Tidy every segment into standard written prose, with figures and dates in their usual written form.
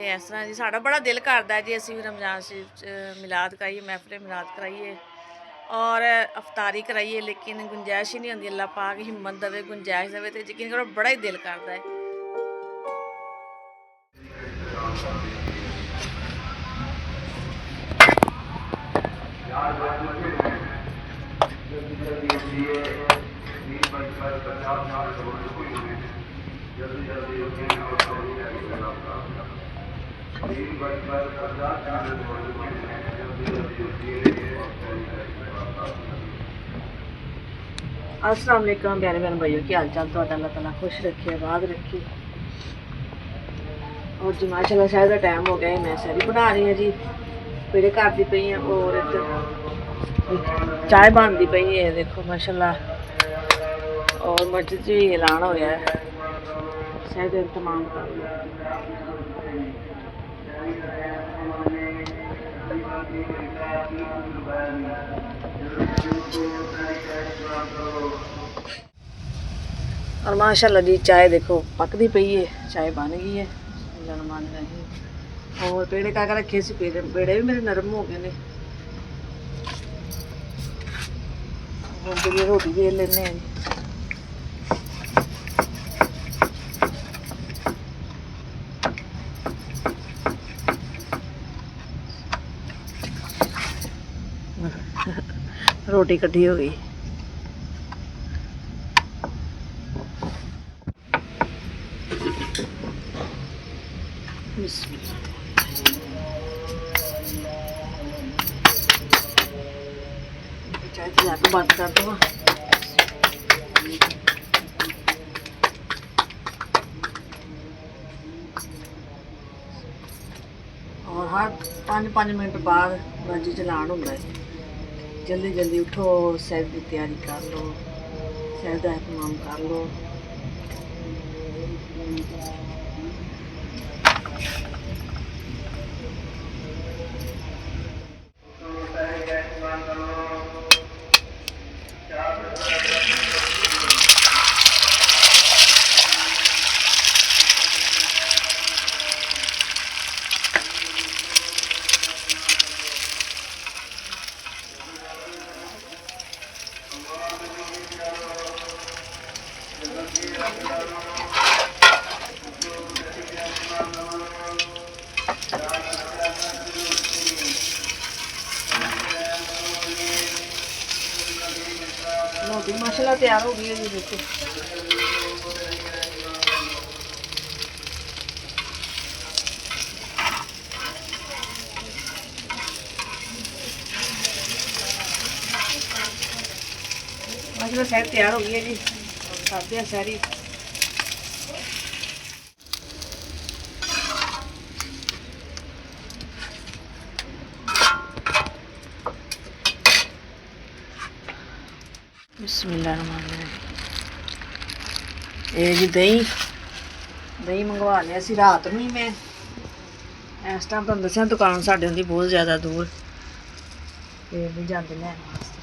इस तरह जी साड़ा बड़ा दिल करता है जी असी भी रमजान शरीफ मिलाद कराइए, महफिल मिलाद कराइए और अफतारी कराइए, लेकिन गुंजाइश ही नहीं होती। अल्लाह पाक हिम्मत देवे, गुंजाइश देवे तो यकीन करो बड़ा ही दिल करता है। अस्सलाम वालेकुम प्यारे बहन भाइयों, की हाल चाल तो अल्लाह ताला खुश रखे, आबाद रखे। और जी माशाल्लाह शायद का टाइम हो गया है, मैं सैरी बना रही हूँ जी, पेड़े घर दी पई हैं और इधर चाय बनती पई है देखो माशाल्लाह। और मस्जिद भी ऐलान हो गया है, शायद इंतमाम कर लो। और माशाल्लाह जी चाय देखो पकती पई है, चाय बन गई है। और पेड़े का रखे सी, पेड़े भी मेरे नरम हो गए ने। रोटी बेल लेने हैं। रोटी कट्ठी हो गई। चाय तो बंद कर दो। और हर 5-5 मिनट बाद मस्जिद चलान होंगे। जल्दी जल्दी उठो, सैर की तैयारी कर लो, सैर का एहतमाम कर लो। रोटी माशाल्लाह तैयार हो गई है जी देखो। माशाल्लाह सैर तैयार हो गई है जी, खाते हैं सैरी। बिस्मिल्लाहिर्रहमानिर्रहीम। ये जी दही मंगवा लिया सी रात में ही। मैं इस टाइम तुहानू दस्सिया दुकान साडे हुंदी बहुत ज़्यादा दूर, ते नहीं जाते लैन वास्ते।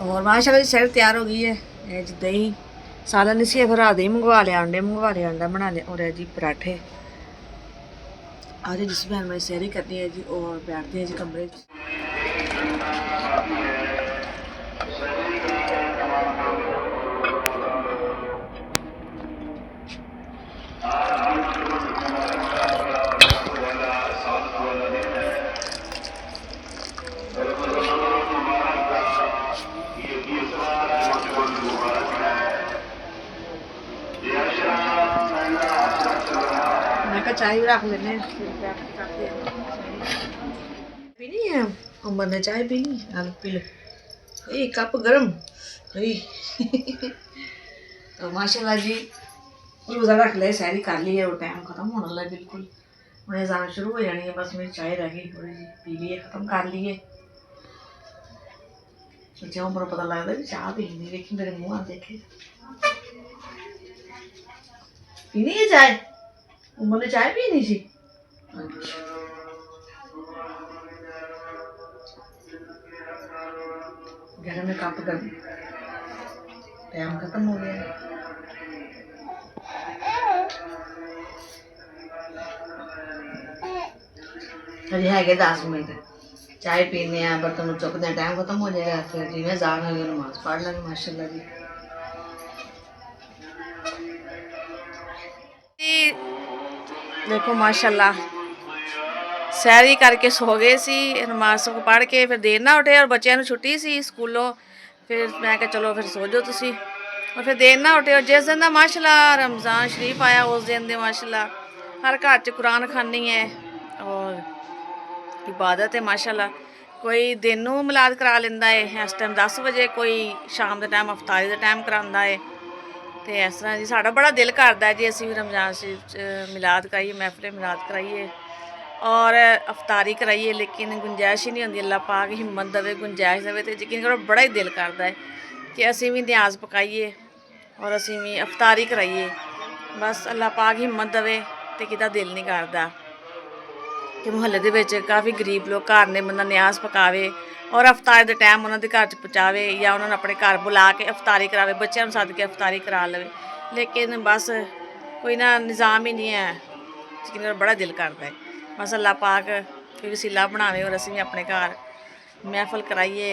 और माशाल्लाह सैर तैयार हो गई है। ये जी दही सालन इसी फिर रात ही मंगवा लिया, अंडे मंगवा लिया, अंडा बना लिया। और है जी पराठे। आज जिस बहन में सैरी करनी है जी और बैठते हैं जी कमरे। मैं चाय भी रख लेने पीनी है। उमर ने चाय पीनी, पी लो। कप गर्म। तो माशाल्लाह जी रोज़ा रख लिया, सैरी कर ली है और टाइम खत्म होने लगा बिल्कुल। हूँ एग्जाम शुरू हो जानी है, बस मेरी चाय रह गई थोड़ी जी, पी लिए, खत्म कर लिए। अच्छा उमर पता लगता भी चाह पीनी, देखी मेरे मुँह देखे। पीनी है चाय? उमर ने चाय पीनी सी। गर्म में कप गर्म, टाइम खत्म हो गया। अभी है 10 मिनट चाय पीने बर्तन चुकते टाइम खत्म हो जाएगा फिर जी मैं जान होगी नमाज पढ़ लेंगे माशाल्लाह जी। देखो माशाल्लाह सैर करके सो गए सी नमाज को पढ़ के फिर देर ना उठे और बच्चों को छुट्टी सी स्कूलों फिर मैं क्या चलो फिर सो जाओ तुसी और फिर देर ना उठे और जिस दिन का माशाल्लाह रमज़ान शरीफ आया उस दिन दे माशाल्लाह हर घर च कुरान खानी है और इबादत है माशाल्लाह। कोई दिन नूं मिलाद करा लेंदा है इस टाइम 10 बजे, कोई शाम के टाइम अफतारी का टाइम करांदा है। तो इस तरह जी साड़ा बड़ा दिल करता है जी असीं भी रमज़ान शरीफ मिलाद कराइए, महफिल मिलाद कराइए और अफतारी कराइए, लेकिन गुंजाइश ही नहीं होंदी। अल्लाह पाक हिम्मत देवे, गुंजाइश देवे। तो यकीन करो बड़ा ही दिल करता है कि असीं भी न्याज पकाइए और असीं भी अफतारी कराइए। बस अल्लाह पाक हिम्मत देवे तो किदा दिल नहीं करता कि मुहल्ले दे विच काफ़ी गरीब लोग घर ने, बंदा न्याज पकावे और अफतारी के टाइम उन्होंने घर च पहुँचावे या उन्होंने अपने घर बुला के अफतारी करावे, बच्चों सद के अफतारी करा लवे। लेकिन बस कोई ना निज़ाम ही नहीं है, लेकिन बड़ा दिल करता है। बस अल्लाह पाक कोई वसीला बनावे और असीं भी अपने घर महफल कराइए,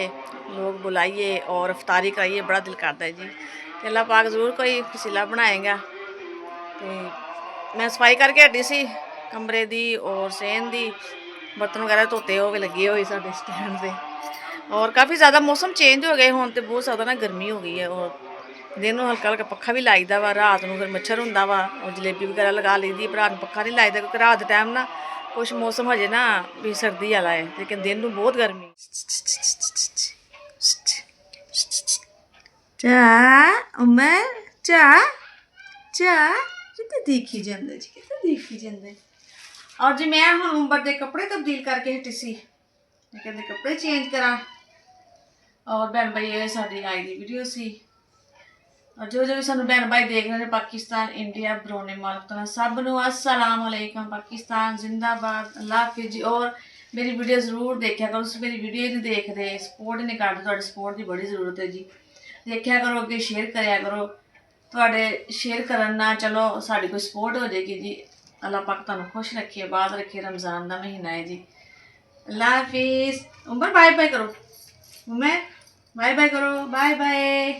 लोग बुलाइए और अफतारी कराइए, बड़ा दिल करता है जी। तो अल्लाह पाक ज़रूर कोई वसीला बनाएगा। तो मैं सफाई करके हटी सी कमरे दी और सेन दी, बर्तन वगैरह धोते हो लगे हुए साढ़े स्टैंड से। और काफ़ी ज़्यादा मौसम चेंज हो गए हों तो बहुत ज़्यादा ना गर्मी हो गई है और दिन में हल्का हल्का पक्खा भी लाईदा वा, रात में फिर मच्छर होंदा वा और जलेबी वगैरह लगा ली पर रात पक्खा नहीं लाईदा क्योंकि रात के टाइम ना कुछ मौसम हजे ना भी सर्दी वाला है, लेकिन दिन में बहुत गर्मी। चा उमर चा चा कितने देखी जाते जी, कितने देखी जाते। और जी मैं हम उम्र के कपड़े तब्दील करके हटी सी, कहते कपड़े चेंज करा और भैन भाई ये साड़ी आई दी वीडियो सी। और जो जो भी सानू भैन भाई देख रहे हैं पाकिस्तान इंडिया बरोने मालक तो सब नू अस्सलाम वालेकुम, पाकिस्तान जिंदाबाद, अल्लाह हाफिज़ जी। और मेरी वीडियो ज़रूर देखा करो, मेरी वीडियो ही नहीं देखते, सपोर्ट ही नहीं करते, थोड़ी सपोर्ट की बड़ी ज़रूरत है जी। देखा करो अगे शेयर कराया करो, थोड़े शेयर करन ना चलो साड़ी कोई सपोर्ट हो जाएगी जी। अल्लाह पाक तुहानू खुश रखे, आबाद रखे, रमज़ान का महीना है जी। अल्लाह हाफिज़। उमर बाय बाय करो, उमर बाय बाय करो, बाय बाय।